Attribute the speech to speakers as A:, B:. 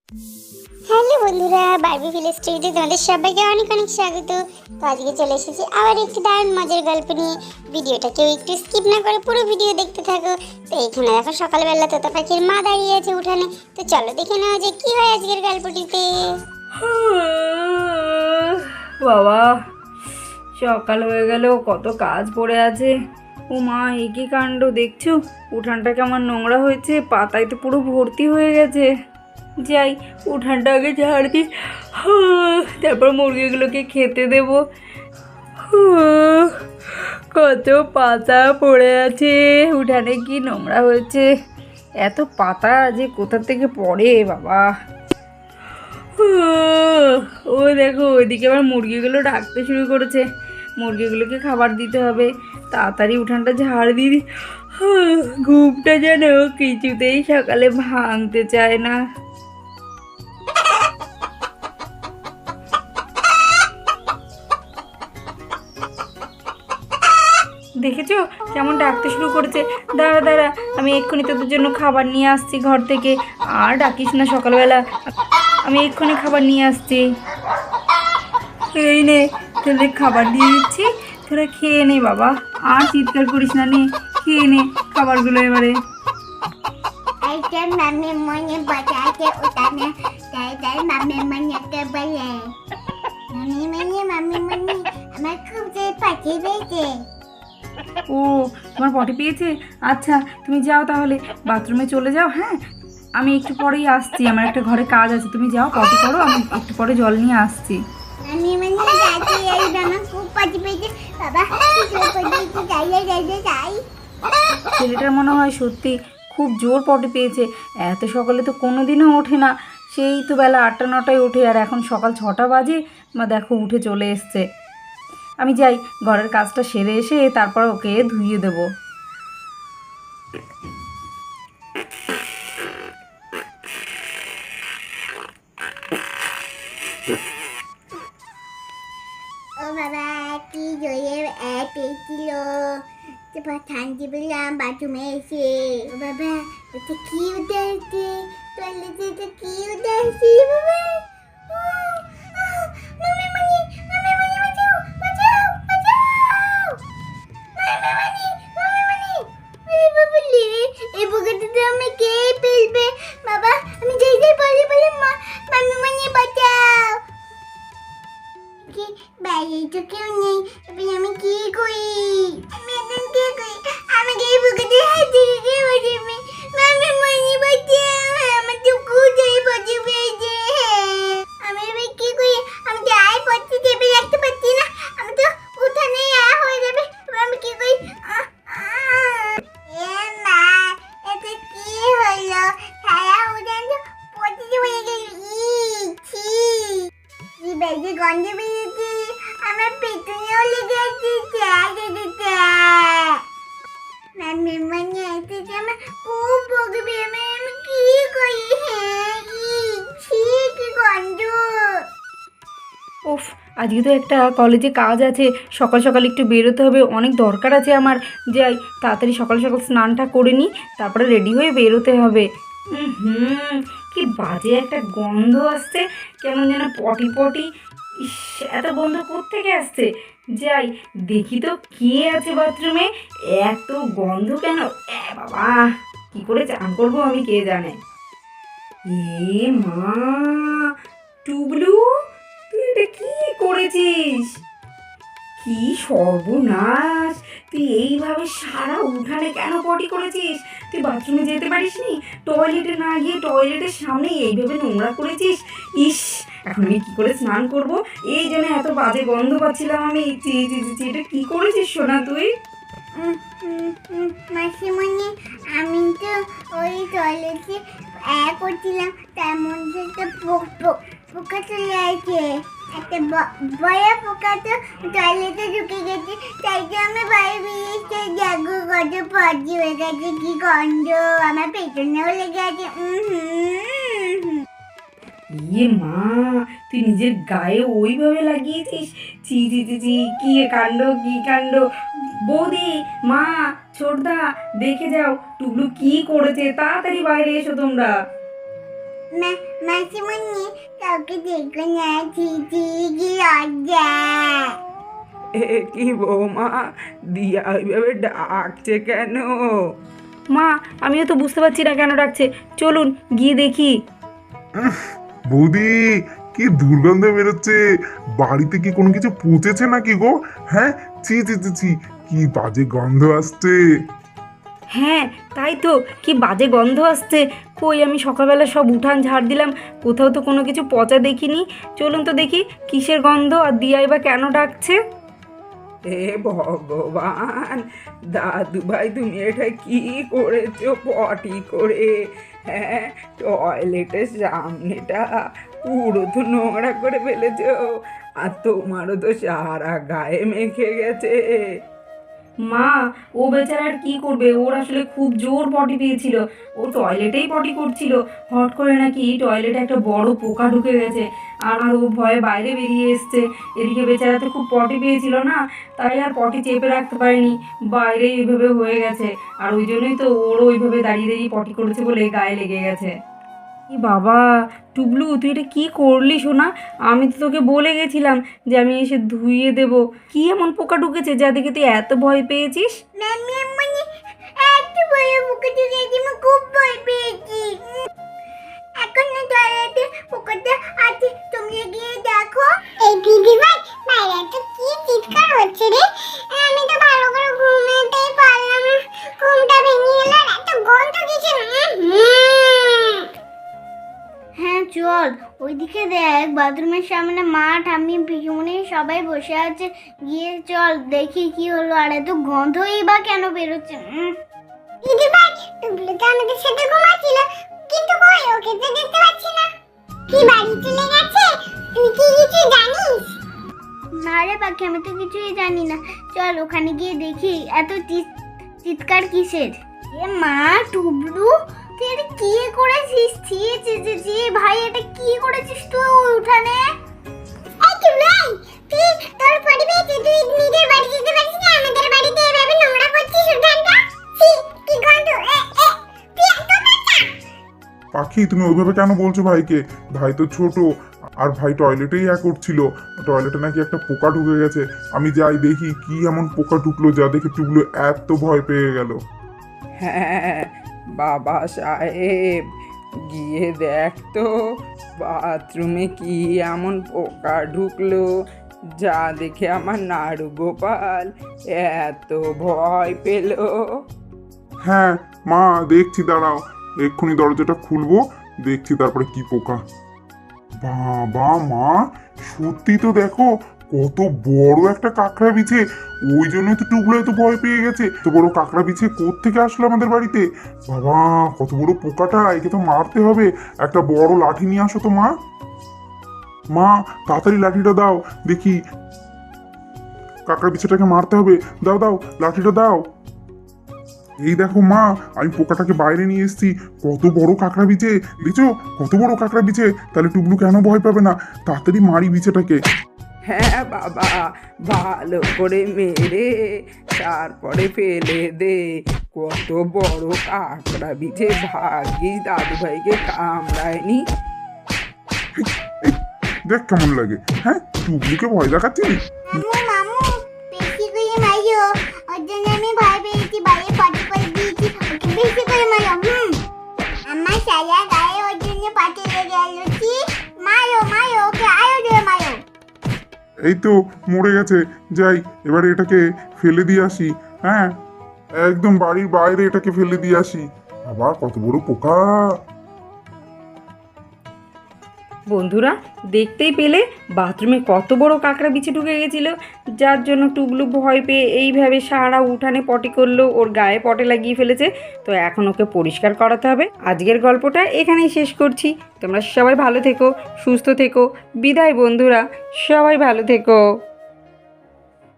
A: Hello বন্ধুরা, Barbie village স্টোরিতে তোমাদের সবাইকে অনেক অনেক স্বাগত। তো আজকে চলে এসেছি আবার একটি দারুণ মজার গল্প নিয়ে। ভিডিওটা কেউ একটু স্কিপ না করে পুরো ভিডিও দেখতে থাকো। তো এখানে দেখো সকালবেলা তোতা পাখির মা দাঁড়িয়ে আছে উঠানে। তো চলো দেখে নেওয়া যে কি হয় আজকের গল্পটিতে।
B: বাবা, সকাল হয়ে গেল, কত কাজ পড়ে আছে। ও মা, এ কি কাণ্ড দেখছো? উঠানটা কেমন নোংরা হয়েছে, পাতায় তো পুরো ভর্তি হয়ে গেছে। যাই, উঠানটা আগে ঝাড় দিই, তারপর মুরগিগুলোকে খেতে দেব। কত পাতা পড়ে আছে, উঠানে কি নোংরা হয়েছে। এত পাতা যে কোথা থেকে পড়ে বাবা। ও দেখো, ওইদিকে আবার মুরগিগুলো ডাকতে শুরু করেছে। মুরগিগুলোকে খাবার দিতে হবে। তাড়াতাড়ি উঠানটা ঝাড় দিই। ঘুমটা যেন কিছুতেই সকালে ভাঙতে চায় না। দেখেছো কেমন ডাকতে শুরু করেছে? দাঁড়া দাঁড়া, আমি এক্ষুনি তোদের জন্য খাবার নিয়ে আসছি ঘর থেকে। আর ডাকিস না সকালবেলা, আমি এক্ষুনি খাবার নিয়ে আসছি। এই নে, তোদের খাবার দিয়ে দিচ্ছি, তোরা খেয়ে নে বাবা। আর চিৎকার করিস না, নে খেয়ে নে খাবারগুলো এবারে।
A: এইটা মামি মনে বাজাতে উঠানে, তাই তাই মামি মনেকে বলে মামি আমার খুব যে পাখি পেয়েছে।
B: ও, তোমার পটি পেয়েছে? আচ্ছা, তুমি যাও তাহলে, বাথরুমে চলে যাও। হ্যাঁ, আমি একটু পরেই আসছি, আমার একটা ঘরে কাজ আছে। তুমি যাও, পটি করো, আমি একটু পরে জল নিয়ে আসছি।
A: আমি যাচ্ছি, এই আমার খুব পাখি পেয়েছে। বাবা যাই।
B: ছেলেটার মনে হয় সত্যি খুব জোর পটি পেয়েছে। এত সকালে তো কোনো দিনও ওঠে না। সেই তো বেলা 8টা-9টায় ওঠে, আর এখন সকাল 6টা বাজে। বা দেখো উঠে চলে এসছে। আমি যাই, ঘরের কাজটা সেরে এসে তারপর ওকে ধুইয়ে দেবো।
A: ও বাবা, কি জোরে পেয়েছিল। ঠান্ডি বললাম বাথরুমে এসে। ও বাবা, ওটা কি উঠে আসছে, টয়লেটে এটা কি উঠে আসছে বাবা। মামি বাঁচাও, বাঁচাও, বাঁচাও। মামি, আরে বাবা রে, এই বুকেতে আমি কে ফেলবে। বাবা, আমি যাই বলি মামি বাঁচাও। কি বাইরে তো কেউ নেই, এবার আমি কি করি? আমি এখন কি করি? আমাকে এই বুকেতে হাত দিয়ে কে বাঁচাবে? মামি বাঁচাও, আমার তো কোথায় বাঁচা পেয়েছে। আমি এবার কি করি? আমি তো আয় পড়তে চেপে রাখতে পারছি না। আমি তো উঠানেই হয়ে যাবে। এবার আমি কি করি? এ মা, এটা কি হলো? সারা উঠান তো পড়তে হয়ে গেল। ছি, কি বেশি গন্ধ বেরিয়েছে, আমার পেছনেও লেগে আছে। মামি মনে এসেছে, আমার খুব বকবে। আমি কি করি? ছি, কি গন্ধ।
B: উফ, আজকে তো একটা কলেজে কাজ আছে, সকাল সকাল একটু বেরোতে হবে, অনেক দরকার আছে আমার। যাই, তাড়াতাড়ি সকাল সকাল স্নানটা করে নিই, তারপরে রেডি হয়ে বেরোতে হবে। কি বাজে একটা গন্ধ আসছে, কেমন যেন পটি পটি। ইস, এত গন্ধ কোত্থেকে আসছে? যাই, দেখি তো কে আছে বাথরুমে, এত গন্ধ কেন? বাবা, কি করে চান করবো আমি কে জানে। এ মা, টুবলু, তুই এটা কি করেছিস? কি সর্বনাশ! তুই এইভাবে সারা উঠানে কেন পটি করেছিস? তুই বাথরুমে যেতে পারিসনি? টয়লেটে না গিয়ে টয়লেটের সামনে এইভাবে নোংরা করেছিস। ইস, এখন আমি কি করে স্নান করব? এই জন্য এত বাজে গন্ধ পাচ্ছিলাম আমি। এটা কি করেছিস সোনা তুই?
A: মাসিমণি, আমি তো ওই টয়লেটে করছিলাম, তার মধ্যে একটা পোকা চলে আসে। একটা বড় পোকা তো টয়লেটে ঢুকে গেছে, তাই তো আমি বাইরে বেরিয়েছি। দেখো কত পটি হয়ে গেছে, কি গন্ধ, আমার পেছনেও লেগে আছে।
B: ইয়ে মা, তুই নিজের গায়ে ওইভাবে লাগিয়েছিস? চি চি চি চি, কি কাণ্ড, কি কাণ্ড! বৌদি, মা, ছোটদা, দেখে যাও টুকলু কি করেছে, তাড়াতাড়ি বাইরে এসো তোমরা।
A: মাসিমণি কাউকে দেখো না, ছিছি কি লজ্জা।
B: এ কি বৌমা, দিয়া ওইভাবে ডাকছে কেন? মা, আমিও তো বুঝতে পারছি না কেন ডাকছে। চলুন গিয়ে দেখি।
C: বৌদি, কি দুর্গন্ধ বেরোচ্ছে! বাড়িতে কি কোনো কিছু পচেছে নাকি গো? হ্যাঁ, ছি ছি ছি ছি, কি বাজে গন্ধ আসছে!
B: হ্যাঁ, তাই তো, কি বাজে গন্ধ আসছে। কই, আমি সকালবেলা সব উঠান ঝাড় দিলাম, কোথাও তো কোনো কিছু পচা দেখিনি। চলুন তো দেখি কিসের গন্ধ, আর দিয়াই বা কেন ডাকছে। হে ভগবান, দাদু ভাই তুমি এটা কি করেছো পটি করে? হ্যাঁ, টয়লেটের সামনেটা পুরো তো নোংরা করে ফেলেছো, আর তোমারও তো সারা গায়ে মেখে গেছে। মা, ও বেচারা আর কি করবে, ওর আসলে খুব জোর পটি পেয়েছিল। ও টয়লেটেই পটি করছিল, হট করে নাকি টয়লেটে একটা বড় পোকা ঢুকে গেছে, আর ও ভয়ে বাইরে বেরিয়ে এসছে। এদিকে বেচারা তো খুব পটি পেয়েছিল না, তাই আর পটি চেপে রাখতে পারেনি, বাইরেই ওইভাবে হয়ে গেছে। আর ওই জন্যই তো ওরও ওইভাবে দাঁড়িয়ে দাঁড়িয়ে পটি করেছে বলে গায়ে লেগে গেছে। কি বাবা, টুবলু তুই এটা কি করলি সোনা? আমি তো তোকে বলে গেছিলাম যে আমি এসে ধুইয়ে দেব। কি এমন পোকা ঢুকেছে যা দেখে তুই এত ভয় পেয়েছিস?
A: মাসিমণি একটু বড় পোকা ঢুকেছে, আমি খুব ভয় পেয়েছি। এখন না টয়লেটে পোকাটা আছে, তুমি গিয়ে দেখো। এই দিদি ভাই, বাইরে তো কি চিৎকার হচ্ছে রে! আমি তো ভালো করে ঘুমাতেই পারলাম না, ঘুমটা ভেঙে গেল। আর এত গন্ধ কিসের! হ্যাঁ চল, ওইদিকে দেখ, বাথরুমের সামনে মা, ঠাম্মি, পিসিমণি সবাই বসে আছে। গিয়ে চল দেখি কি হলো, আর এত গন্ধই বা কেন বেরোচ্ছে। দিদি ভাই, টুকলু তো আমাদের সাথে ঘুমাচ্ছিল, কিন্তু কই ওকে তো দেখতে পাচ্ছি না। কি বাড়ি চলে গেছে? তুই কি কিছু জানিস? না রে পাখি, আমি তো কিছুই জানি না। চল ওখানে গিয়ে দেখি এত চিৎকার কিসের। এ মা, টুবলু তুই এটা কি করেছিস? ছি ছি ছি ছি, ভাই এটা কি করেছিস তুই উঠানে? এই টুবলু, তুই তোর পটি পেয়েছিস, তুই নিজের বাড়ি যেতে পারছিস না, আমাদের বাড়িতে এভাবে নোংরা করছিস উঠানটা। ছি, কি গন্ধ! তুই এত বাচ্চা!
C: পাখি, তুমি ওইভাবে কেন বলছো ভাইকে? ভাই তো ছোট, আর ভাই টয়লেটেই করছিল। টয়লেটে নাকি একটা পোকা ঢুকে গেছে। আমি যাই দেখি কি এমন পোকা ঢুকলো যা দেখে টুকলো এত ভয় পেয়ে গেল।
D: হ্যাঁ বাবা সাহেব, গিয়ে দেখ তো বাথরুমে কি এমন পোকা ঢুকলো যা দেখে আমার নাড়ু গোপাল এত ভয় পেল।
C: হ্যাঁ মা, দেখছি, দাঁড়াও, এক্ষুনি দরজাটা খুলবো, দেখছি তারপরে কি পোকা। বাবা মা, সত্যি তো দেখো, কত বড় একটা কাঁকড়া বিছে! ওই জন্যই তো টুকলো এত ভয় পেয়ে গেছে। তো বড় কাঁকড়া বিছে কোত্থেকে আসলো আমাদের বাড়িতে? বাবা, কত বড় পোকাটা! একে তো মারতে হবে। একটা বড় লাঠি নিয়ে আসো তো মা। মা, তাড়াতাড়ি লাঠিটা দাও, দেখি কাঁকড়া বিছেটাকে মারতে হবে। দাও দাও, লাঠিটা দাও। এই দেখো মা, আমি পোকাটাকে বাইরে নিয়ে এসেছি। কত বড় কাঁকড়া বিছে, দেখছো? কত বড় কাঁকড়া বিছে! তাহলে টুকলু কেন ভয় পাবে না? তাড়াতাড়ি মারি বিছেটাকে।
D: হ্যাঁ বাবা, ভালো করে মেরে তারপরে ফেলে দে। কত বড় কাঁকড়া বিছে, ভাগ্যিস দাদু ভাইকে কামড়ায়নি।
C: দেখ কেমন লাগে। হ্যাঁ, টুকলুকে ভয় দেখাচ্ছিলি?
A: মামু মামু, বেশি করে মারো, ওর জন্য আমি ভয় পেয়েছি, বাইরে পটি করে দিয়েছি, ওকে বেশি করে মারো। আমার সারা গায়ে ওর জন্য পটি লেগে গেল। কি মারো মারো ওকে, আরো জোরে মারো।
C: এই তো মরে গেছে। যাই, এবারে এটাকে ফেলে দিয়ে আসি। হ্যাঁ, একদম বাড়ির বাইরে এটাকে ফেলে দিয়ে আসি। বাবা, কত বড় পোকা!
B: বন্ধুরা, দেখতেই পেলে বাথরুমে কত বড় কাঁকড়া বিছে ঢুকে গেছিল, যার জন্য টুকলু ভয় পেয়ে এইভাবে সারা উঠানে পটি করলো, ওর গায়ে পটে লাগিয়ে ফেলেছে। তো এখন ওকে পরিষ্কার করাতে হবে। আজকের গল্পটা এখানেই শেষ করছি। তোমরা সবাই ভালো থেকো, সুস্থ থেকো। বিদায় বন্ধুরা, সবাই ভালো থেকো।